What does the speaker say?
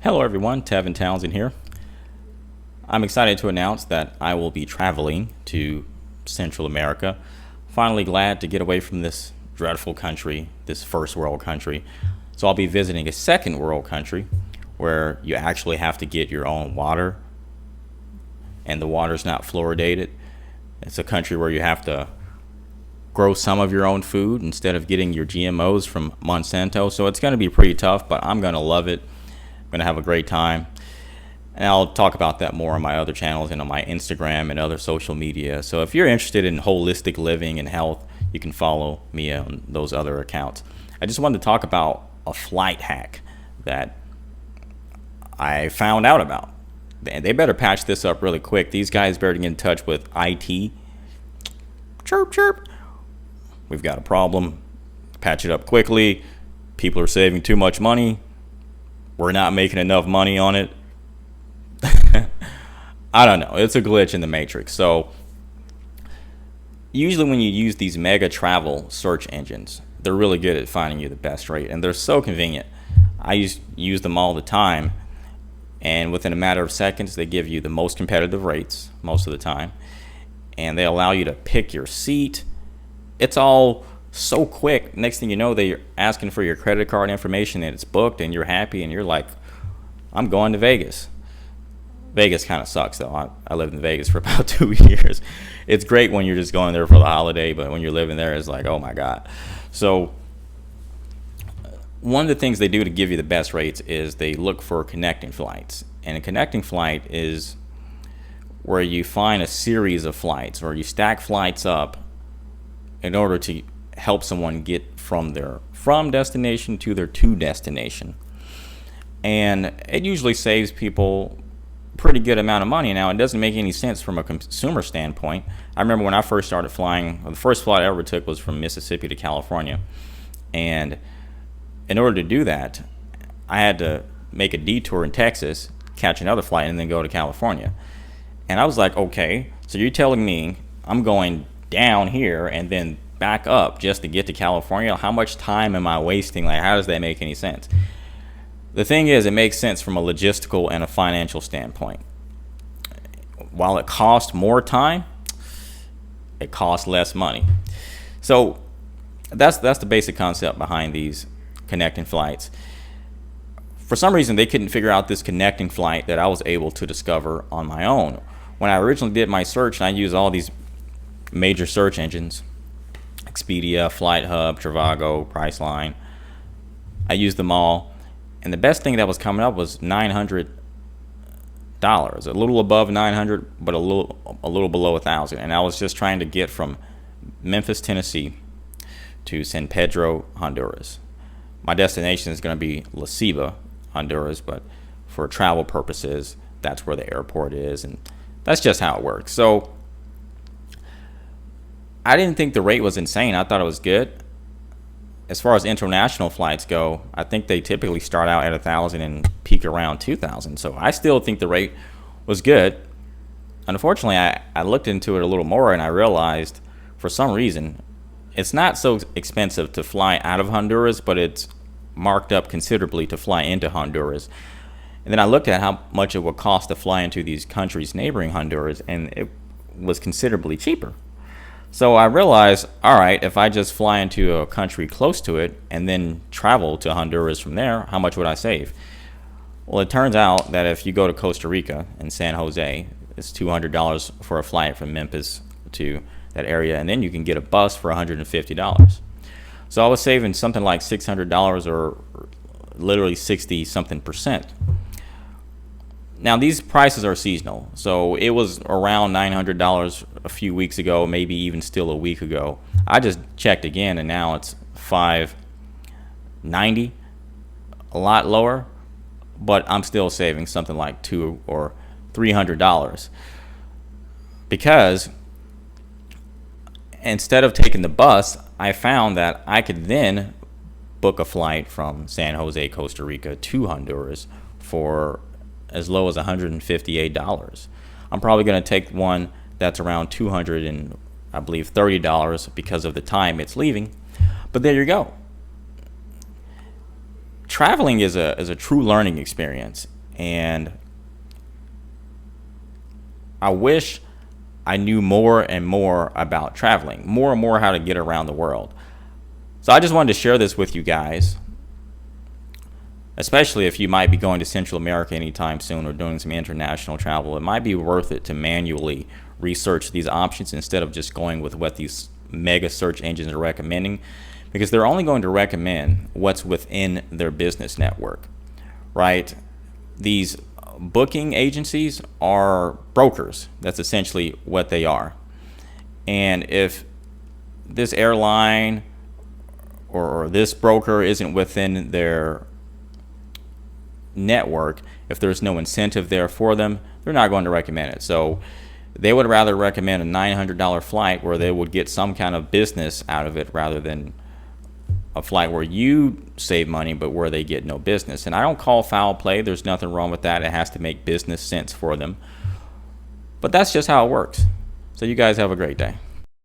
Hello everyone, Tevin Townsend here. I'm excited to announce that I will be traveling to Central America. Finally glad to get away from this dreadful country, this first world country. So I'll be visiting a second world country where you actually have to get your own water and the water's not fluoridated. It's a country where you have to grow some of your own food instead of getting your GMOs from Monsanto. So it's going to be pretty tough, but I'm going to love it. I'm going to have a great time. And I'll talk about that more on my other channels and on my Instagram and other social media. So if you're interested in holistic living and health, you can follow me on those other accounts. I just wanted to talk about a flight hack that I found out about. They better patch this up really quick. These guys better get in touch with IT. Chirp, chirp. We've got a problem. Patch it up quickly. People are saving too much money. We're not making enough money on it. I don't know. It's a glitch in the matrix. So usually when you use these mega travel search engines, they're really good at finding you the best rate, and they're so convenient. I use them all the time, and within a matter of seconds, they give you the most competitive rates most of the time, and they allow you to pick your seat. It's all so quick. Next thing you know, they're asking for your credit card information, and it's booked, and you're happy, and you're like, I'm going to Vegas. Vegas kind of sucks, though. I lived in Vegas for about 2 years. It's great when you're just going there for the holiday, but when you're living there, it's like, oh my God. So one of the things they do to give you the best rates is they look for connecting flights. And a connecting flight is where you find a series of flights, or you stack flights up in order to help someone get from their from destination to their to destination. And it usually saves people pretty good amount of money. Now, it doesn't make any sense from a consumer standpoint. I remember when I first started flying, the first flight I ever took was from Mississippi to California. And in order to do that, I had to make a detour in Texas, catch another flight, and then go to California. And I was like, okay, so you're telling me I'm going down here and then back up just to get to California? How much time am I wasting? Like, how does that make any sense? The thing is, it makes sense from a logistical and a financial standpoint. While it costs more time, it costs less money. So that's the basic concept behind these connecting flights. For some reason, they couldn't figure out this connecting flight that I was able to discover on my own. When I originally did my search, and I used all these major search engines, Expedia, FlightHub, Trivago, Priceline, I used them all. And the best thing that was coming up was $900, a little above 900, but a little below 1,000. And I was just trying to get from Memphis, Tennessee, to San Pedro, Honduras. My destination is going to be La Ceiba, Honduras, but for travel purposes, that's where the airport is, and that's just how it works. So I didn't think the rate was insane. I thought it was good. As far as international flights go, I think they typically start out at 1,000 and peak around 2,000. So I still think the rate was good. Unfortunately, I looked into it a little more, and I realized for some reason it's not so expensive to fly out of Honduras, but it's marked up considerably to fly into Honduras. And then I looked at how much it would cost to fly into these countries neighboring Honduras, and it was considerably cheaper. So I realized, all right, if I just fly into a country close to it and then travel to Honduras from there, how much would I save? Well, it turns out that if you go to Costa Rica and San Jose, it's $200 for a flight from Memphis to that area, and then you can get a bus for $150. So I was saving something like $600, or literally 60-something%. Now, these prices are seasonal, so it was around $900 a few weeks ago, maybe even still a week ago. I just checked again, and now it's $590, a lot lower, but I'm still saving something like $200 or $300 because instead of taking the bus, I found that I could then book a flight from San Jose, Costa Rica to Honduras for as low as $158. I'm probably going to take one that's around $200 and I believe $30 because of the time it's leaving. But there you go. Traveling is a true learning experience, And I wish I knew more and more about traveling, more and more how to get around the world. So I just wanted to share this with you guys, especially if you might be going to Central America anytime soon or doing some international travel. It might be worth it to manually research these options instead of just going with what these mega search engines are recommending, because they're only going to recommend what's within their business network, right? These booking agencies are brokers. That's essentially what they are. And if this airline or this broker isn't within their network, if there's no incentive there for them, they're not going to recommend it. So they would rather recommend a $900 flight where they would get some kind of business out of it, rather than a flight where you save money but where they get no business. And I don't call foul play. There's nothing wrong with that. It has to make business sense for them. But that's just how it works. So you guys have a great day.